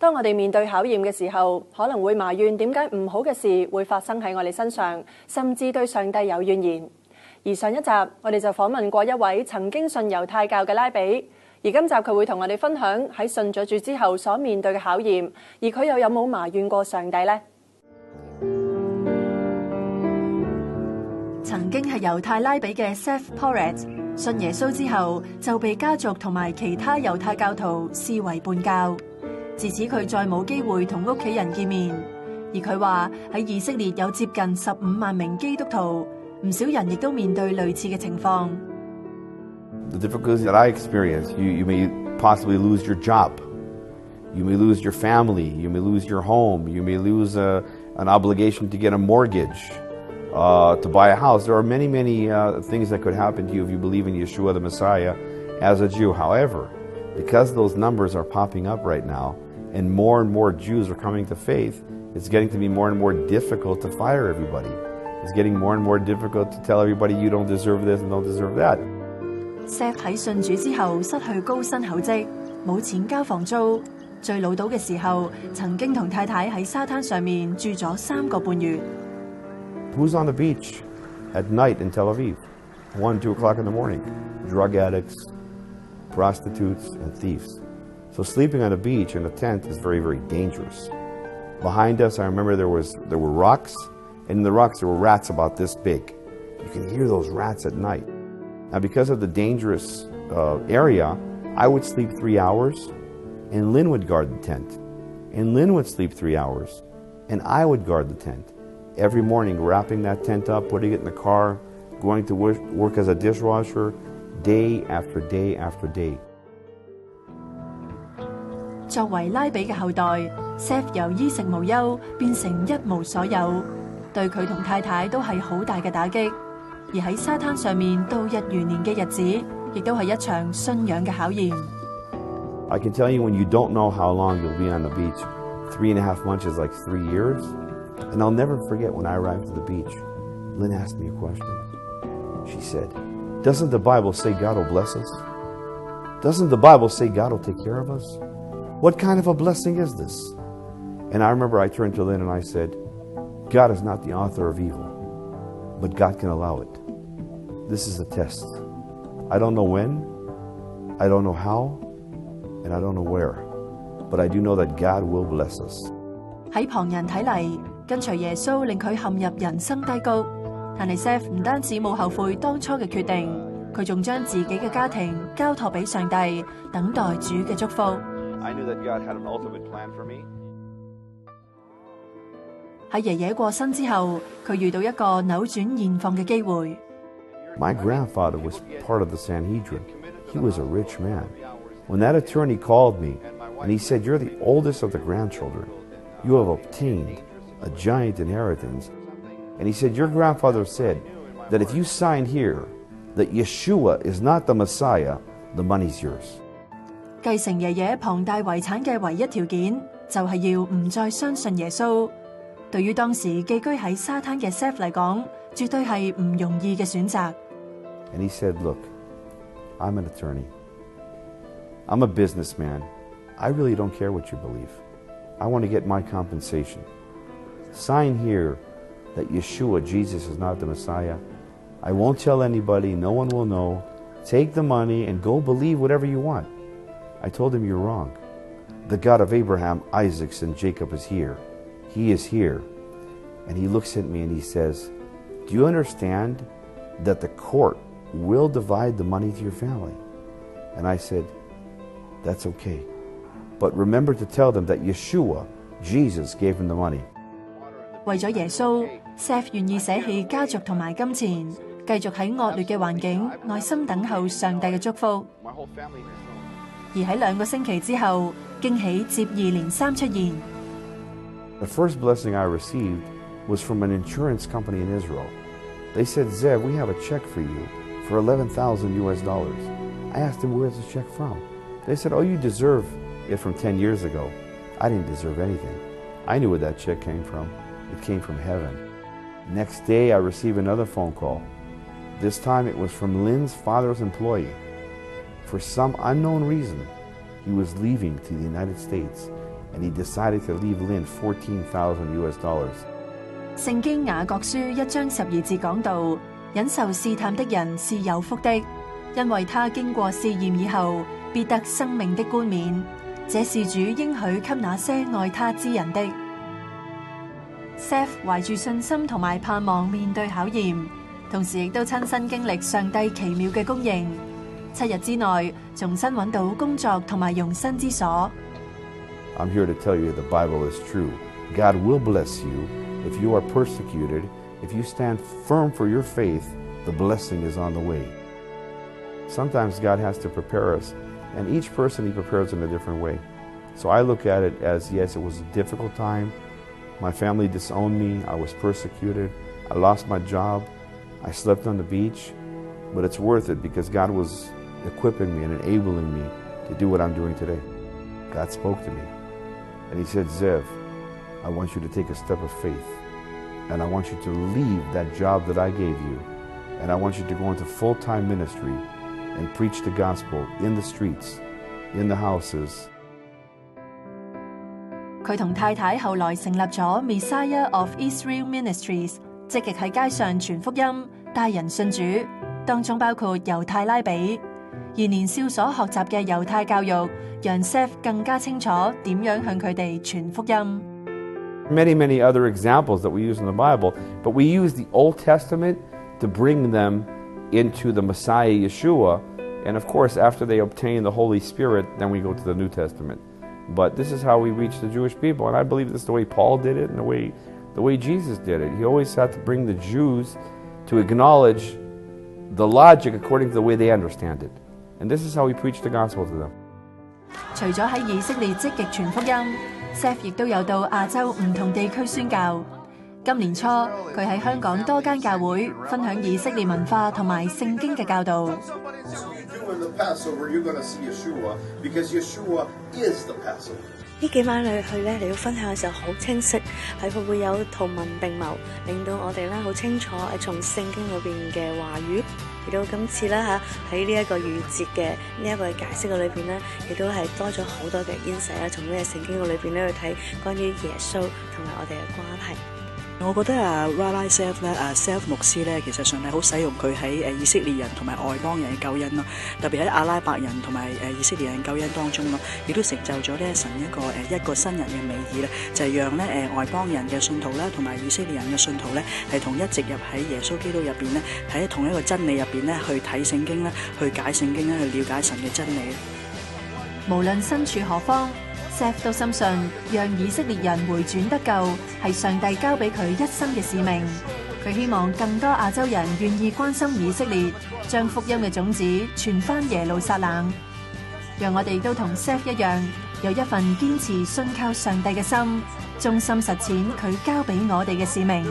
當我哋面對考驗嘅時候，可能會埋怨點解唔好嘅事會發生喺我哋身上，甚至對上帝有怨言。而上一集我哋就訪問過一位曾經信猶太教嘅拉比，而今集佢會同我哋分享喺信咗主之後所面對嘅考驗，而佢又有冇埋怨過上帝呢？曾經係猶太拉比嘅 Zev Porat， 信耶穌之後就被家族同埋其他猶太教徒視為叛教。自此佢再冇機會同屋企人見面，而佢話喺以色列有接近15萬名基督徒，唔少人亦都面對類似嘅情況。The difficulties that I experience, you may possibly lose your job, you may lose your family, you may lose your home, you may lose an obligation to get a mortgage, to buy a house. There are many things that could happen to you if you believe in Yeshua the Messiah as a Jew. However, because those numbers are popping up right now, and more Jews are coming to faith, it's getting to be more and more difficult to fire everybody. It's getting more and more difficult to tell everybody you don't deserve this and don't deserve that. Zev 喺信主之後失去高薪厚職，冇錢交房租，最老到嘅時候，曾經同太太喺沙灘上面住咗3個半月。Who's on the beach at night in Tel Aviv? 1, 2 o'clock in the morning. Drug addicts, prostitutes, and thieves. So sleeping on a beach in a tent is very dangerous. Behind us, I remember there were rocks, and in the rocks there were rats about this big. You can hear those rats at night. Now, because of the dangerous area, I would sleep 3 hours, and Lynn would guard the tent. And Lynn would sleep 3 hours, and I would guard the tent. Every morning, wrapping that tent up, putting it in the car, going to work as a dishwasher, day after day after day. 作為拉比嘅後代 ，Zev 由衣食無憂變成一無所有，對佢同太太都係好大嘅打擊。而喺沙灘上面度日如年嘅日子，亦都係一場信仰嘅考驗。I can tell you when you don't know how long you'll be on the beach, 3.5 months is like 3 years. And I'll never forget when I arrived at the beach, Lynn asked me a question. She said, "Doesn't the Bible say God will bless us? Doesn't the Bible say God will take care of us? What kind of a blessing is this?" And I remember I turned to Lynn and I said, "God is not the author of evil, but God can allow it. This is a test. I don't know when, I don't know how, and I don't know where, but I do know that God will bless us." 喺旁人睇嚟，跟隨耶穌令佢陷入人生低谷，但係 Zev 唔單止冇後悔當初嘅決定，佢仲將自己嘅家庭交託俾上帝，等待主嘅祝福。I knew that God had an ultimate plan for me. 喺爺爺過身之後，佢遇到一個扭轉現況嘅機會。My grandfather was part of the Sanhedrin. He was a rich man. When that attorney called me and he said, "You're the oldest of the grandchildren. You have obtained a giant inheritance." And he said, "Your grandfather said that if you sign here that Yeshua is not the Messiah, the money's yours." 繼承爺爺龐大遺產嘅唯一條件，就係要唔再相信耶穌。對於當時寄居喺沙灘嘅 Zev 嚟講，絕對係唔容易嘅選擇。And he said, "Look, I'm an attorney. I'm a businessman. I really don't care what you believe. I want to get my compensation. Sign here that Yeshua, Jesus, is not the Messiah. I won't tell anybody. No one will know. Take the money and go believe whatever you want." I told him, "You're wrong. The God of Abraham, Isaac, and Jacob is here. He is here." And he looks at me and he says, "Do you understand that the court will divide the money to your family?" And I said, "That's okay. But remember to tell them that Yeshua, Jesus, gave him the money." 為咗耶穌 ，Zev 願意捨棄家族同埋金錢，繼續喺惡劣嘅環境，耐心等候上帝嘅祝福。而喺2個星期之後，驚喜接二連三出現。The first blessing I received was from an insurance company in Israel. They said, "Zev, we have a check for you for $11,000 US." I asked them, "Where's the check from?" They said, "Oh, you deserve it from 10 years ago." I didn't deserve anything. I knew where that check came from. It came from heaven. Next day, I received another phone call. This time it was from Lynn's father's employee. For some unknown reason, he was leaving to the United States, and he decided to leave Lynn $14,000. 聖經雅各書1章12節講到，忍受試探的人是有福的，因為他經過試驗以後，必得生命的冠冕。這是主應許給那些愛他之人的。Zev 懷住信心同埋盼望面對考驗，同時亦都親身經歷上帝奇妙嘅供應。7日之內重新揾到工作同埋容身之所。I'm here to tell you the Bible is true. God will bless you if you are persecuted. If you stand firm for your faith, the blessing is on the way. Sometimes God has to prepare us, and each person he prepares in a different way. So I look at it as, yes, it was a difficult time. My family disowned me. I was persecuted. I lost my job. I slept on the beach. But it's worth it because God was equipping me and enabling me to do what I'm doing today. God spoke to me, and he said, Zev, I want you to take a step of faith, and I want you to leave that job that I gave you, and I want you to go into full-time ministry and preach the gospel in the streets, in the houses. 佢同太太後來成立咗 Messianic of Israel Ministries， 積極喺街上傳福音，帶人信主，當中包括猶太拉比。而年少所學習嘅猶太教育，讓 Zev 更加清楚點樣向佢哋傳福音。Many other examples that we use in the Bible, but we use the Old Testament to bring them into the Messiah Yeshua, and of course after they obtain the Holy Spirit, then we go to the New Testament. But this is how we reach the Jewish people, and I believe this is the way Paul did it and the way Jesus did it. He always had to bring the Jews to acknowledge the logic according to the way they understand it. And this is how we preach the gospel to them. 除咗喺以色列積極傳福音，Zev 亦都有到亞洲唔同地區宣教。今年初，佢喺香港多間教會分享以色列文化同埋聖經嘅教導。呢幾晚你去咧，你要分享嘅時候好清晰，係會有圖文並茂，令到我哋咧好清楚從聖經裏邊嘅話語。而到今次咧喺呢一個逾節嘅呢一個解釋嘅裏邊咧，亦都係多咗好多嘅 insight 啦，從呢個聖經嘅裏邊咧去睇關於耶穌同埋我哋嘅關係。我覺得Rabbi Zev 咧Zev 牧師咧，其實上係好使用佢喺以色列人同埋外邦人嘅救恩咯，特別喺阿拉伯人同埋以色列人救恩當中咯，亦都成就咗咧神一個新人嘅美意咧，就係讓咧外邦人嘅信徒啦同埋以色列人嘅信徒咧係同一直入喺耶穌基督入邊咧，喺同一個真理入邊咧去睇聖經咧，去解聖經咧，去了解神嘅真理。無論身處何方，Zev 都深信，讓以色列人回轉得救係上帝交俾佢一生嘅使命。佢希望更多亞洲人願意關心以色列，將福音嘅種子傳返耶路撒冷。讓我哋都同 Zev 一樣，有一份堅持信靠上帝嘅心，忠心實踐佢交俾我哋嘅使命。